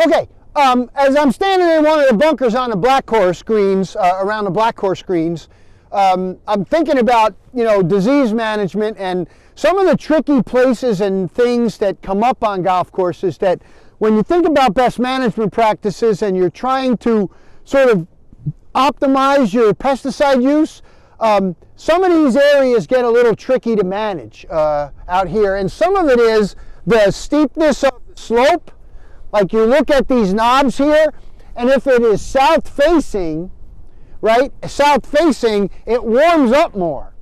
Okay, as I'm standing in one of the bunkers on the black core screens, around the black core screens, I'm thinking about, disease management and some of the tricky places and things that come up on golf courses that when you think about best management practices and you're trying to sort of optimize your pesticide use, some of these areas get a little tricky to manage out here. And some of it is the steepness of the slope. Like you look at these knobs here, and if it is south facing, right, south facing, it warms up more.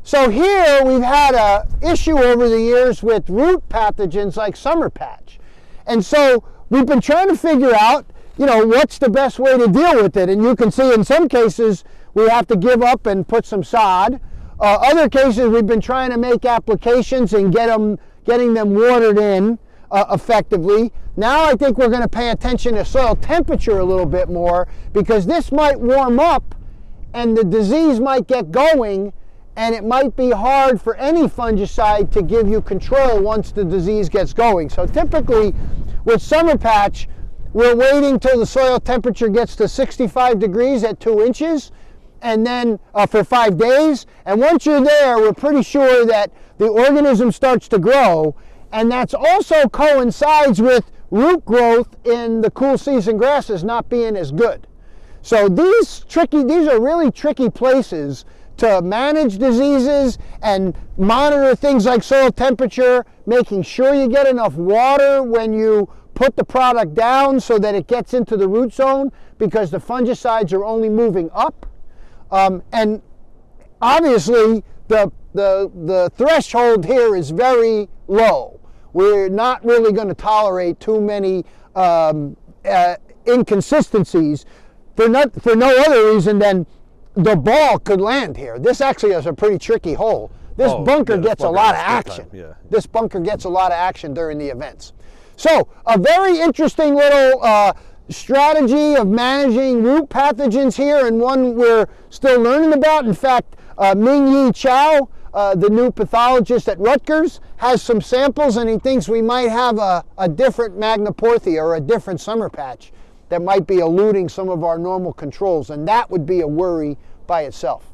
So here we've had a issue over the years with root pathogens like summer patch. And so we've been trying to figure out, what's the best way to deal with it. And you can see in some cases we have to give up and put some sod. Other cases we've been trying to make applications and getting them watered in effectively. Now I think we're going to pay attention to soil temperature a little bit more, because this might warm up and the disease might get going, and it might be hard for any fungicide to give you control once the disease gets going. So typically with summer patch, we're waiting till the soil temperature gets to 65 degrees at 2 inches, and then for 5 days. And once you're there, we're pretty sure that the organism starts to grow, and that's also coincides with root growth in the cool season grasses not being as good. So these are really tricky places to manage diseases and monitor things like soil temperature, making sure you get enough water when you put the product down so that it gets into the root zone, because the fungicides are only moving up. And obviously the threshold here is very low. We're not really going to tolerate too many inconsistencies for no other reason than the ball could land here. This actually is a pretty tricky hole. This bunker gets a lot of action. Yeah. This bunker gets a lot of action during the events. So a very interesting little strategy of managing root pathogens here, and one we're still learning about. In fact, Ming-Yi Chow, the new pathologist at Rutgers, has some samples, and he thinks we might have a different Magnaporthia or a different summer patch that might be eluding some of our normal controls, and that would be a worry by itself.